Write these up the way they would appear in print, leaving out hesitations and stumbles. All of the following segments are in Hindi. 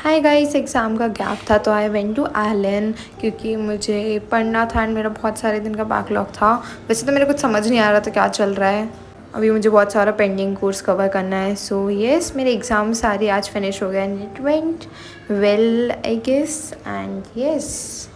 हाय गाइस, एग्ज़ाम का गैप था तो आई वेंट टू आइलैंड क्योंकि मुझे पढ़ना था एंड मेरा बहुत सारे दिन का बैकलॉग था। वैसे तो मेरे कुछ समझ नहीं आ रहा था क्या चल रहा है। अभी मुझे बहुत सारा पेंडिंग कोर्स कवर करना है। सो येस, मेरे एग्ज़ाम सारे आज फिनिश हो गए and it went well I guess and yes.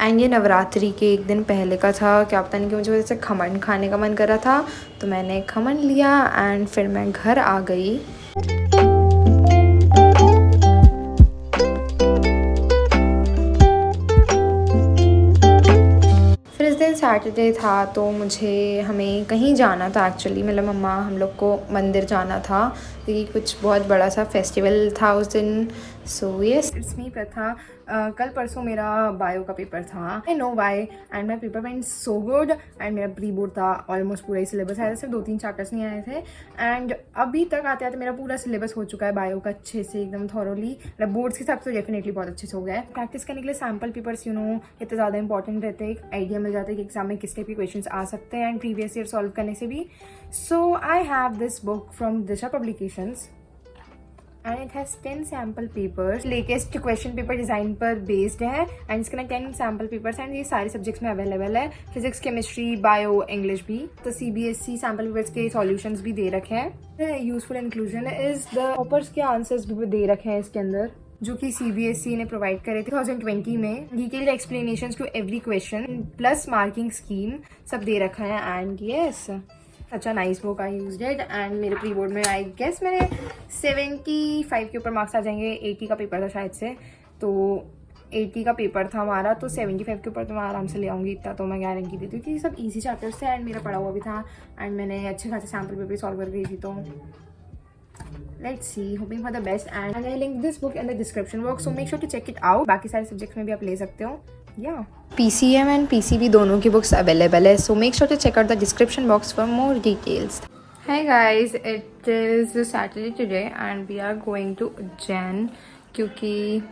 And ये नवरात्रि के एक दिन पहले का था। क्या पता नहीं कि मुझे वजह से खमन खाने का मन कर रहा था तो मैंने खमन लिया एंड फिर मैं घर आ गई। फिर इस दिन सैटरडे था तो हमें कहीं जाना था एक्चुअली। मतलब मम्मा हम लोग को मंदिर जाना था क्योंकि कुछ बहुत बड़ा सा फेस्टिवल था उस दिन। सो यस, इट्स मी प्रथा। कल परसों मेरा बायो का पेपर था। I know why and my paper went so good and मेरा प्री बोर्ड था। ऑलमोस्ट पूरा ही सिलेबस आया था, सिर्फ 2-3 चैप्टर्स नहीं आए थे एंड अभी तक आते आते मेरा पूरा सिलेबस हो चुका है बायो का अच्छे से, एकदम थॉरोली। मतलब बोर्ड्स के हिसाब से डेफिनेटली बहुत अच्छे से हो गया है। प्रैक्टिस करने के लिए सैम्पल पेपर्स इतने ज़्यादा इंपॉर्टेंट रहते हैं। एक आइडिया मिल जाता है कि एग्जाम में किस टाइप के क्वेश्चन आ सकते हैं एंड प्रीवियस ईयर सॉल्व करने से भी। So I have this book from Disha publications and it has 10 sample papers. Latest question paper design पर बेस्ड है एंड इसके ना 10 सैम्पल पेपर्स एंड ये सारे सब्जेक्ट्स में अवेलेबल है। फिजिक्स, केमिस्ट्री, बायो, इंग्लिश भी। तो CBSE सैम्पल पेपर्स के सॉल्यूशंस भी दे रखे हैं। Useful inclusion is the toppers के आंसर्स भी दे रखे हैं इसके अंदर, जो कि CBSE ने प्रोवाइड करे थे 2020 में। Detailed explanations to every question plus marking scheme सब दे रखा है एंड यस, अच्छा nice book, I used it and मेरे प्री बोर्ड में आई गेस मेरे 75 के ऊपर मार्क्स आ जाएंगे। 80 का पेपर था शायद से, तो 80 का पेपर था हमारा, तो 75 के ऊपर तो मैं आराम से ले आऊँगी, इतना तो मैं गारंटी देती हूँ क्योंकि सब इजी चैप्टर्स थे एंड मेरा पढ़ा हुआ भी था एंड मैंने अच्छे खासे सैम्पल पेपर सॉल्व कर गई थी। तो let's see, hoping for the best and I link this book in the description box, so make sure to check it out. बाकी सारे सब्जेक्ट्स में भी आप ले सकते हो। Yeah. PCM and PCB दोनों की बुक्स अवेलेबल है, so make sure to check out the description box for more details. Hi guys, it is Saturday today and we are going to Ujjain क्योंकि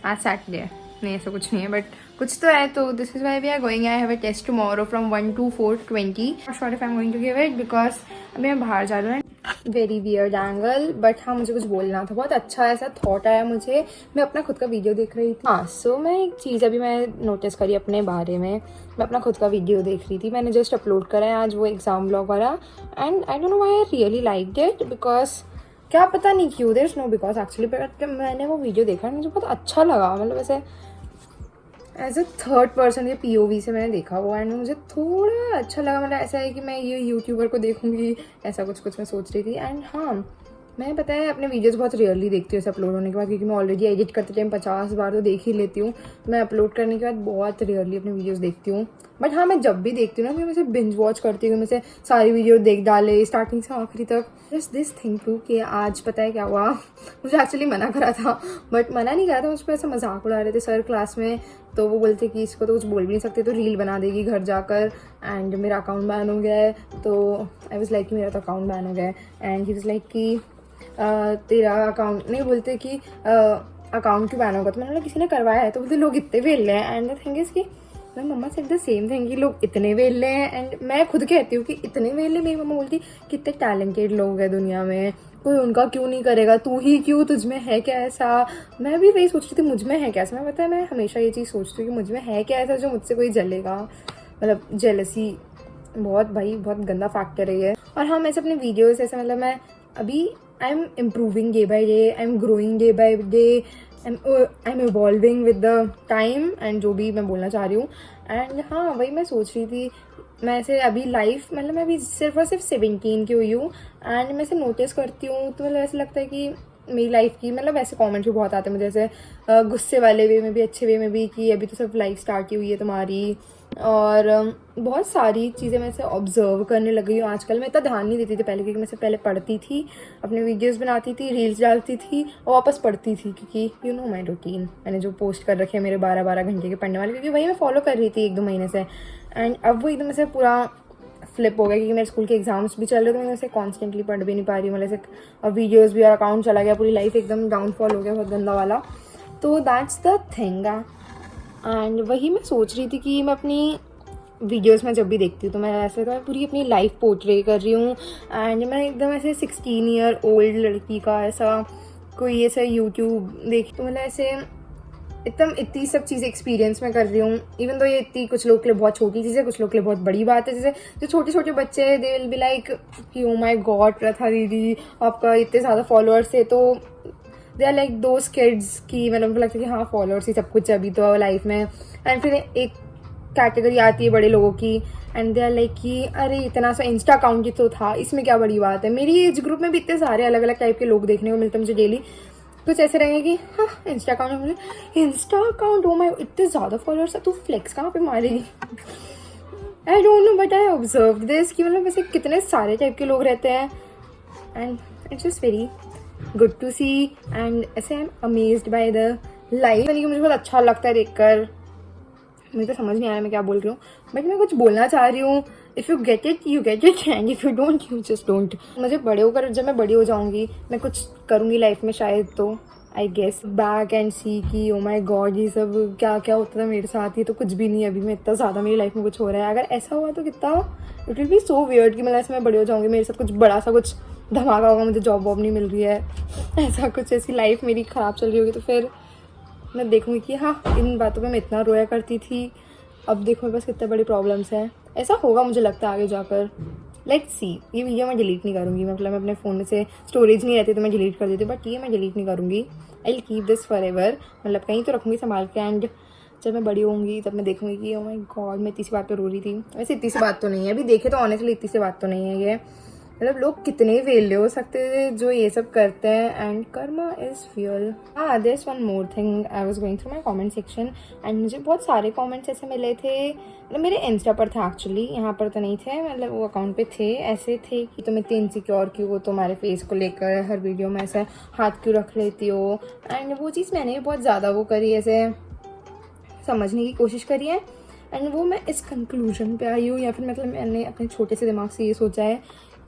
आज सैटरडे है। नहीं ऐसा कुछ नहीं है बट कुछ तो है, तो this is why we are going. I have a test tomorrow from 1 to 4:20। Not sure if I am going to give it because अभी मैं बाहर जा रहा हूँ। वेरी वियर्ड एंगल बट हाँ, मुझे कुछ बोलना था। बहुत अच्छा ऐसा थॉट आया मुझे, मैं अपना खुद का वीडियो देख रही थी। हाँ, सो मैं एक चीज़ अभी मैं नोटिस करी अपने बारे में। मैं अपना खुद का वीडियो देख रही थी, मैंने जस्ट अपलोड करा है आज वो एग्जाम ब्लॉग वाला and I don't know why I really liked it because क्या पता नहीं क्यों, there is no because actually, but मैंने वो वीडियो देखा मुझे बहुत अच्छा लगा। मतलब ऐसे एज अ थर्ड पर्सन के POV से मैंने देखा वो एंड मुझे थोड़ा अच्छा लगा। मतलब ऐसा है कि मैं ये यूट्यूबर को देखूंगी, ऐसा कुछ मैं सोच रही थी। एंड हाँ, मैं पता है अपने वीडियोस बहुत रेयरली देखती हूँ ऐसे अपलोड होने के बाद, क्योंकि मैं ऑलरेडी एडिट करते टाइम 50 बार तो देख ही लेती हूँ। मैं अपलोड करने के बाद बहुत रेयरली अपनी वीडियोस देखती हूँ। बट हाँ, मैं जब भी देखती हूँ ना, मैं बिंज वॉच करती हूँ, मैं से सारी वीडियो देख डाले स्टार्टिंग से आखिरी तक। जस्ट दिस थिंग टू कि आज पता है क्या हुआ, मुझे एक्चुअली मना करा था बट मना नहीं करा था, मुझ पर ऐसा मजाक उड़ा रहे थे सर क्लास में। तो वो बोलते कि इसको तो कुछ बोल भी नहीं सकते, तो रील बना देगी घर जाकर एंड मेरा अकाउंट बैन हो गया है। तो आई वाज लाइक कि मेरा तो अकाउंट बैन हो गया है एंड ही वाज लाइक कि तेरा अकाउंट नहीं, बोलते कि अकाउंट क्यों बैन होगा, तो मैंने बोला किसी ने करवाया है। तो बोलते लोग इतने वेले हैं एंड द थिंग इज कि मैं मम्मा से द सेम थिंग कि लोग इतने वेले हैं एंड मैं खुद कहती हूँ कि इतने वेले। मेरी मम्मा बोलती कितने टैलेंटेड लोग हैं दुनिया में, कोई उनका क्यों नहीं करेगा, तू ही क्यों, तुझ में है क्या ऐसा। मैं भी वही सोच रही थी मुझ में है क्या ऐसा। मैं पता है मैं हमेशा ये चीज़ सोचती हूँ कि मुझ में है क्या ऐसा जो मुझसे कोई जलेगा। मतलब जेलसी बहुत गंदा फैक्टर है ये। और हाँ, मैं अपने वीडियोस ऐसे, मतलब मैं अभी I am improving day by day, I am growing day by day, I am evolving with the time and जो भी मैं बोलना चाह रही हूँ। एंड हाँ, वही मैं सोच रही थी, मैं ऐसे अभी लाइफ, मतलब मैं अभी सिर्फ और सिर्फ 17 की हुई हूँ एंड मैं ऐसे नोटिस करती हूँ तो मतलब ऐसा लगता है कि मेरी लाइफ की, मतलब ऐसे कमेंट्स भी बहुत आते हैं मुझे ऐसे गुस्से वाले वे में भी, अच्छे वे में भी, कि अभी तो सिर्फ लाइफ स्टार्ट ही हुई है तुम्हारी। और बहुत सारी चीज़ें मैं ऐसे ऑब्जर्व करने लगी हूँ आजकल। मैं इतना ध्यान नहीं देती थी पहले, क्योंकि मैं से पहले पढ़ती थी, अपने वीडियोस बनाती थी, रील्स डालती थी और वापस पढ़ती थी, क्योंकि यू नो माई रूटीन, मैंने जो पोस्ट कर रखे हैं मेरे 12-12 घंटे के पढ़ने वाले, क्योंकि वही मैं फॉलो कर रही थी 1-2 महीने से। एंड अब वो एकदम से पूरा फ्लिप हो गया क्योंकि मेरे स्कूल के एग्जाम्स भी चल रहे थे, मैं उसे कॉन्स्टेंटली पढ़ भी नहीं पा रही। मतलब ऐसे और वीडियोज़ भी, और अकाउंट चला गया, पूरी लाइफ एकदम डाउनफॉल हो गया, बहुत गंदा वाला। तो दैट्स द थिंग एंड वही मैं सोच रही थी कि मैं अपनी वीडियोस में जब भी देखती हूँ तो मैं ऐसे तो मैं पूरी अपनी लाइफ पोर्ट्रे कर रही हूँ एंड मैं एकदम ऐसे 16 ईयर ओल्ड लड़की का ऐसा कोई ऐसा यूट्यूब देख तो मतलब ऐसे एकदम इतनी सब चीज़ें एक्सपीरियंस में कर रही हूँ। इवन तो ये इतनी कुछ लोग के लिए बहुत छोटी चीज़ है, कुछ लोग के लिए बहुत बड़ी बात है। जैसे जो छोटे छोटे बच्चे हैं दे विल बी लाइक कि ओ माय गॉड प्रथा दीदी आपका इतने ज़्यादा फॉलोअर्स है, तो they are like those kids की मतलब उनको लगता है कि हाँ फॉलोअर्स ही सब कुछ है अभी तो लाइफ में। एंड फिर एक कैटेगरी आती है बड़े लोगों की एंड दे आर लाइक कि अरे इतना सा इंस्टा अकाउंट ही तो था, इसमें क्या बड़ी बात है। मेरी एज ग्रुप में भी इतने सारे अलग अलग टाइप के लोग देखने को मिलते हैं मुझे डेली। कुछ ऐसे रहेंगे कि हाँ इंस्टा अकाउंट है, इंस्टा अकाउंट ओ माय इतने ज़्यादा फॉलोअर्स है, तू फ्लेक्स कहाँ पे मारेगी। आई don't no but I observe this कि मतलब वैसे कितने सारे टाइप के लोग रहते हैं and it's just very good to see and ऐसे I am amazed by the life. यानी कि मुझे बहुत अच्छा लगता है देखकर। मुझे तो समझ नहीं आ रहा मैं क्या बोल रही हूँ बट मैं कुछ बोलना चाह रही हूँ। If you get it and if you don't you just don't. मुझे बड़े होकर जब मैं बड़ी हो जाऊँगी मैं कुछ करूँगी लाइफ में शायद, तो आई गेस बैक एंड सी की ओ माई गॉड ये सब क्या क्या होता था मेरे साथ, ये तो कुछ भी नहीं। अभी मैं इतना ज़्यादा मेरी लाइफ में कुछ हो रहा है, अगर ऐसा हुआ तो कितना it will be so weird कि मतलब ऐसे मैं बड़ी हो जाऊँगी मेरे साथ कुछ बड़ा सा कुछ धमाका होगा, मुझे जॉब वॉब नहीं मिल रही है, ऐसा कुछ ऐसी लाइफ मेरी ख़राब चल रही होगी। तो फिर मैं देखूँगी कि हाँ इन बातों पे मैं इतना रोया करती थी, अब देखो मेरे पास कितने बड़ी प्रॉब्लम्स हैं। ऐसा होगा मुझे लगता है आगे जाकर। Let's see. ये वीडियो मैं डिलीट नहीं करूँगी, मतलब मैं अपने फ़ोन में से स्टोरेज नहीं रहती तो मैं डिलीट कर देती, बट ये मैं डिलीट नहीं करूँगी। I will keep this for ever, मतलब कहीं तो रखूँगी संभाल के। एंड जब मैं बड़ी होंगी तब मैं देखूँगी कि ओ माय गॉड मैं इतनी सी बात पर रो रही थी। वैसे इतनी सी बात तो नहीं है, अभी देखे तो ऑनेस्टली इतनी सी बात तो नहीं है ये। मतलब लोग कितने वेले हो सकते हैं जो ये सब करते हैं एंड कर्मा इज रियल। हाँ there is one more thing, I was going through my comment section and मुझे बहुत सारे कमेंट्स ऐसे मिले थे, मतलब मेरे इंस्टा पर था एक्चुअली, यहाँ पर तो नहीं थे, मतलब वो अकाउंट पे थे। ऐसे थे कि तुम इतनी इनसिक्योर क्यों हो, तुम्हारे फेस को लेकर हर वीडियो में ऐसा हाथ क्यों रख लेती हो। एंड वो चीज़ मैंने भी बहुत ज़्यादा वो करी, ऐसे समझने की कोशिश करी है एंड वो मैं इस कंक्लूजन पे आई हूँ, या फिर मतलब मैंने अपने छोटे से दिमाग से ये सोचा है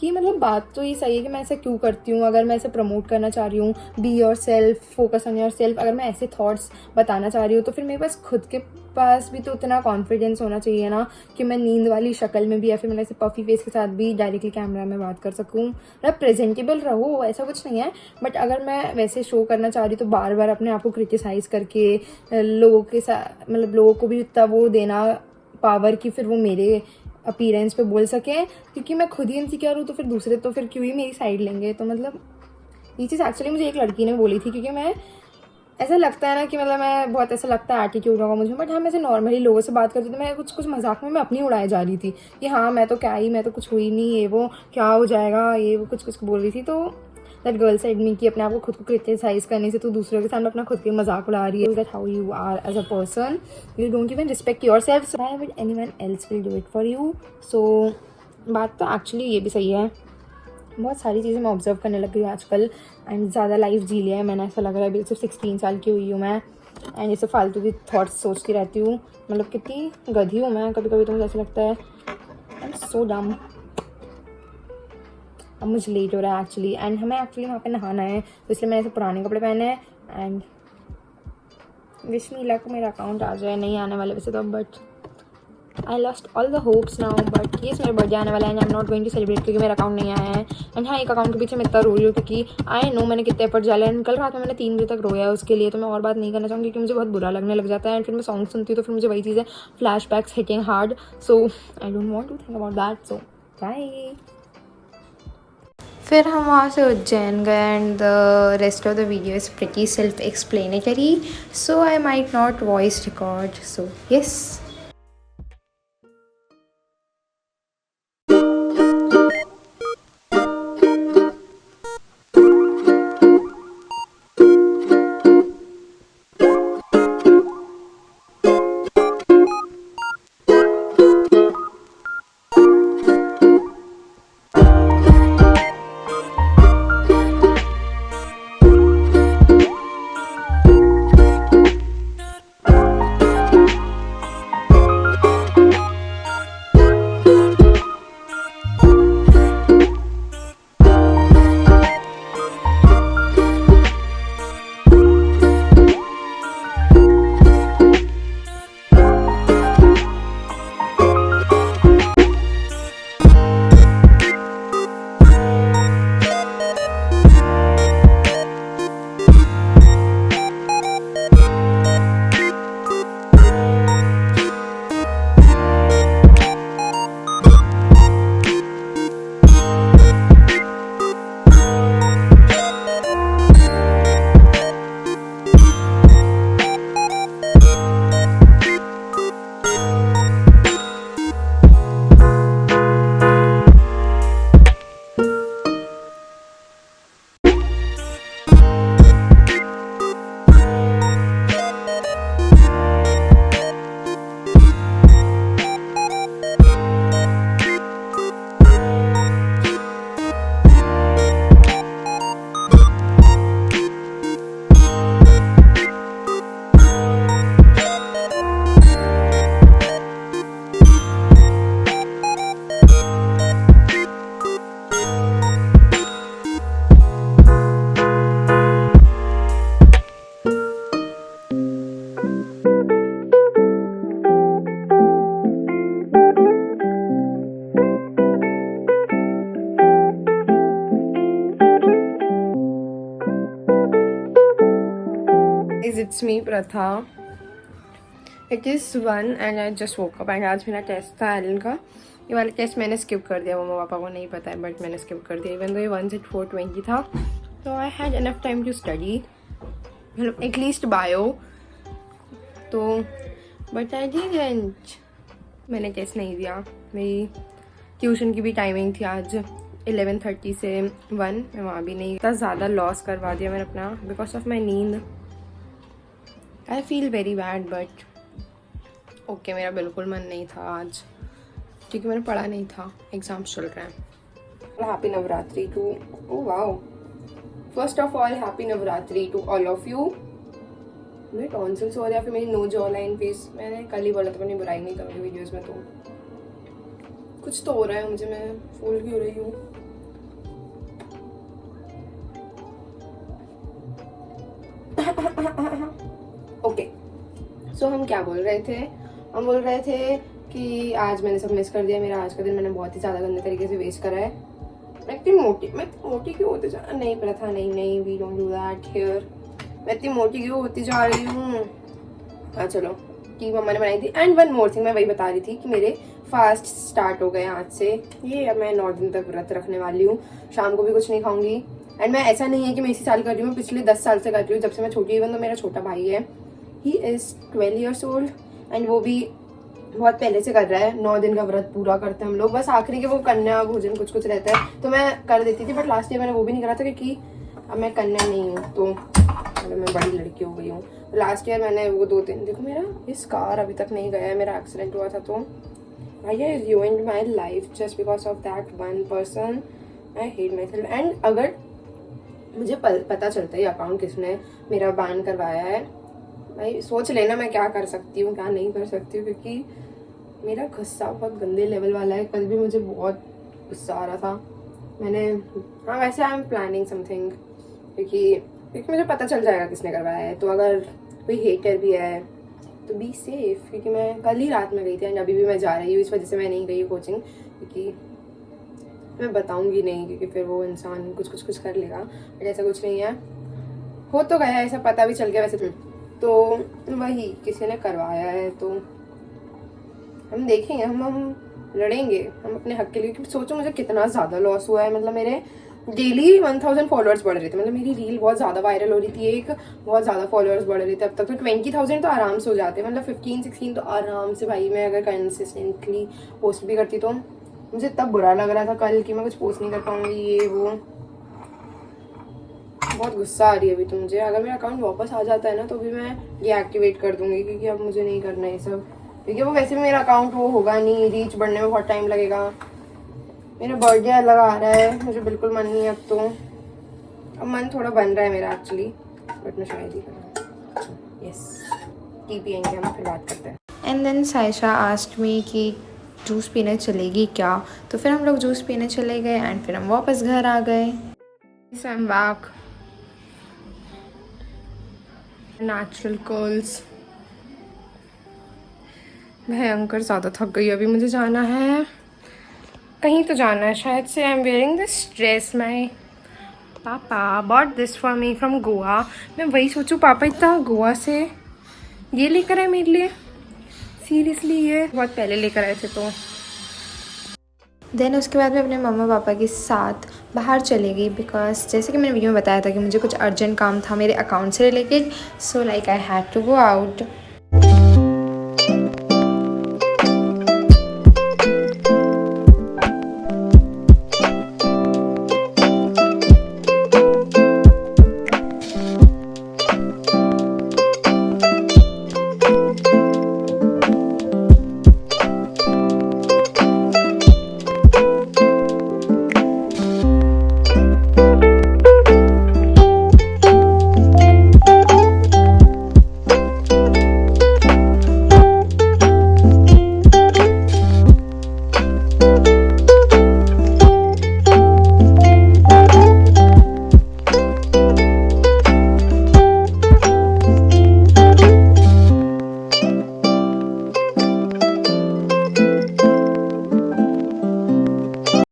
कि मतलब बात तो ये सही है कि मैं ऐसा क्यों करती हूँ। अगर मैं ऐसे प्रमोट करना चाह रही हूँ be your self, focus on your self, अगर मैं ऐसे थॉट्स बताना चाह रही हूँ तो फिर मेरे पास खुद के पास भी तो उतना कॉन्फिडेंस होना चाहिए ना कि मैं नींद वाली शक्ल में भी या फिर मैं ऐसे पफी फेस के साथ भी डायरेक्टली कैमरा में बात कर सकूँ। मतलब प्रेजेंटेबल रहो, ऐसा कुछ नहीं है, बट अगर मैं वैसे शो करना चाह रही हूँ तो बार बार अपने आप को क्रिटिसाइज करके लोगों के साथ मतलब लोगों को भी उतना वो देना पावर कि फिर वो मेरे अपीयरेंस पे बोल सकें, क्योंकि मैं खुद ही इनसिक्योर हूँ तो फिर दूसरे तो फिर क्यों ही मेरी साइड लेंगे। तो मतलब ये चीज़ एक्चुअली मुझे एक लड़की ने बोली थी, क्योंकि मैं ऐसा लगता है ना कि मतलब मैं बहुत ऐसा लगता है एटीट्यूड होगा मुझे, बट हाँ मैं ऐसे नॉर्मली लोगों से बात करती तो मैं कुछ मजाक में मैं अपनी उड़ाए जा रही थी कि हाँ मैं तो क्या ही, मैं तो कुछ हुई नहीं, ये वो क्या हो जाएगा, ये वो कुछ बोल रही थी। तो दैट गर्ल साइड में कि अपने आप को खुद को क्रिटिसाइज करने से तो दूसरों के सामने अपना खुद के मजाक उड़ा रही है। That how you are as a person, you don't even respect yourself, so why would anyone else will do it for you. So बात तो एक्चुअली ये भी सही है, बहुत सारी चीज़ें मैं ऑब्जर्व करने लग गई हूँ आजकल एंड ज़्यादा लाइफ जी लिया है मैंने, ऐसा लग रहा है। अभी सिर्फ 16 साल की हुई हूँ मैं एंड ये सब फालतू की थॉट्स सोचती रहती हूँ, मतलब कितनी गधी हूँ मैं। कभी कभी तो मुझे ऐसा लगता है आई एम सो डम। अब मुझे लेट हो रहा है एक्चुअली एंड हमें एक्चुअली वहाँ पे नहाना है, तो इसलिए मैंने ऐसे पुराने कपड़े पहने हैं एंड विश मी लक मेरा अकाउंट आ जाए। नहीं आने वाले वैसे तो, but I lost all the hopes now. But ये मेरा बर्थडे आने वाला है and I am not going to celebrate क्योंकि मेरा अकाउंट नहीं आया है। एंड हाँ एक अकाउंट के पीछे मैं इतना रो रही हूँ क्योंकि आई नो मैंने कितने एफर्ट डाले एंड कल रात में मैंने 3 बजे तक रोया है उसके लिए। तो मैं और बात नहीं करना चाहूँगी क्योंकि मुझे बहुत बुरा लगने लग जाता है एंड फिर मैं सॉन्ग सुनती हूँ तो फिर मुझे वही चीज़ है, flashbacks hitting hard. So I don't want to think about that, so bye. फिर हम वहाँ से उज्जैन गए and the rest of the video is pretty self explanatory, so I might not voice record, so yes. Guys, it's me Pratha. It is 1 and I just woke up. And आज मेरा टेस्ट था एलन का. ये वाला टेस्ट मैंने स्किप कर दिया, मम्मा पापा को नहीं पता है बट मैंने स्किप कर दिया. इवन दो ये 1 से 420 था, तो I had enough time to study, मतलब एटलीस्ट बायो. तो बट आई डिडंट, मैंने टेस्ट नहीं दिया. मेरी ट्यूशन की भी टाइमिंग थी आज 11:30 से 1. मैं वहाँ भी नहीं. इतना ज़्यादा लॉस करवा दिया मैंने अपना बिकॉज ऑफ माई नींद. I feel very bad but okay. मेरा बिल्कुल मन नहीं था आज क्योंकि मैंने पढ़ा नहीं था, एग्ज़ाम्स चल रहे हैं. Happy Navratri too, oh wow, first of all happy Navratri to all of you. मेरे टॉन्सिल्स हो रहे हैं, फिर मेरी नो जॉ लाइन फेस. मैंने कल ही बोला था मैंने बुराई नहीं करूँगी वीडियोज़ में. तो कुछ तो हो रहा है मुझे, मैं फूल भी हो रही हूँ. ओके, सो हम क्या बोल रहे थे? हम बोल रहे थे कि आज मैंने सब मिस कर दिया. मेरा आज का दिन मैंने बहुत ही ज़्यादा गंदे तरीके से वेस्ट करा है. मैं इतनी मोटी क्यों होती जा, नहीं प्रथा, नहीं, we don't do that here. मैं इतनी मोटी क्यों होती जा रही हूँ? हाँ चलो, कि मम्मा ने बनाई थी. एंड वन मोर थिंग, मैं वही बता रही थी कि मेरे फास्ट स्टार्ट हो गए आज से. ये अब मैं 9 दिन तक व्रत रखने वाली हूँ. शाम को भी कुछ नहीं खाऊंगी. एंड मैं ऐसा नहीं है कि मैं इसी साल कर रही हूँ, पिछले 10 साल से कर रही हूँ, जब से मैं छोटी. इवन तो मेरा छोटा भाई है, he is 12 years old and वो भी बहुत पहले से कर रहा है. 9 दिन का व्रत पूरा करते हैं हम लोग. बस आखिरी के वो कन्या भोजन कुछ रहता है तो मैं कर देती थी, बट लास्ट ईयर मैंने वो भी नहीं करा था क्योंकि अब मैं कन्या नहीं हूँ, तो मतलब मैं बड़ी लड़की हो गई हूँ. लास्ट ईयर मैंने वो 2 दिन, देखो मेरा ये स्कार अभी तक नहीं गया है. मेरा एक्सीडेंट हुआ था तो आई ruined my life just because of that one person. I hate myself. And अगर मुझे पता चलता है अकाउंट किसने मेरा बैन करवाया है, भाई सोच लेना मैं क्या कर सकती हूँ क्या नहीं कर सकती हूँ, क्योंकि मेरा गुस्सा बहुत गंदे लेवल वाला है. कल भी मुझे बहुत गुस्सा आ रहा था. मैंने, हाँ वैसे आई एम प्लानिंग समथिंग, क्योंकि मुझे पता चल जाएगा किसने करवाया है. तो अगर कोई हेटर भी है तो बी सेफ, क्योंकि मैं कल ही रात में गई थी एंड अभी भी मैं जा रही हूँ. इस वजह से मैं नहीं गई कोचिंग, क्योंकि मैं बताऊँगी नहीं, क्योंकि फिर वो इंसान कुछ कर लेगा. बट ऐसा कुछ नहीं है, हो तो गया ऐसा, पता भी चल गया वैसे. तो वही किसी ने करवाया है, तो हम देखेंगे, हम लड़ेंगे हम अपने हक के लिए. क्योंकि सोचो मुझे कितना ज़्यादा लॉस हुआ है. मतलब मेरे डेली 1000 फॉलोअर्स बढ़ रहे थे. मतलब मेरी रील बहुत ज़्यादा वायरल हो रही थी, एक बहुत ज़्यादा फॉलोअर्स बढ़ रहे थे. अब तक तो 20,000 तो आराम से हो जाते. मतलब 15-16 तो आराम से भाई, मैं अगर कंसिस्टेंटली पोस्ट भी करती तो. मुझे तब बुरा लग रहा था कल कि मैं कुछ पोस्ट नहीं कर पाऊँगी, ये वो. बहुत गुस्सा आ रही है अभी तो मुझे. अगर मेरा अकाउंट वापस आ जाता है ना तो भी मैं ये एक्टिवेट कर दूँगी, क्योंकि अब मुझे नहीं करना है ये सब. क्योंकि वो वैसे भी मेरा अकाउंट वो होगा नहीं, रीच बढ़ने में बहुत टाइम लगेगा. मेरा बर्थडे अलग आ रहा है, मुझे बिल्कुल मन नहीं है अब तो. अब मन थोड़ा बन रहा है मेरा एक्चुअली, बट मैं शायद ही करूँ. यस, टी पियेंगे हम, फिर बात करते हैं. And then Saisha asked me कि जूस पीने चलेगी क्या, तो फिर हम लोग जूस पीने चले गए एंड फिर हम वापस घर आ गए. I am back. Natural curls, भयंकर ज़्यादा थक गई. अभी मुझे जाना है, कहीं तो जाना है शायद से. I am wearing this dress. My पापा bought this for me from Goa. मैं वही सोचूं, पापा इतना गोवा से ये लेकर आए मेरे लिए. सीरियसली ये बहुत पहले लेकर आए थे. तो देन उसके बाद मैं अपने मम्मा पापा के साथ बाहर चली गई, बिकॉज जैसे कि मैंने वीडियो में बताया था कि मुझे कुछ अर्जेंट काम था मेरे अकाउंट से related. So like I had to go out.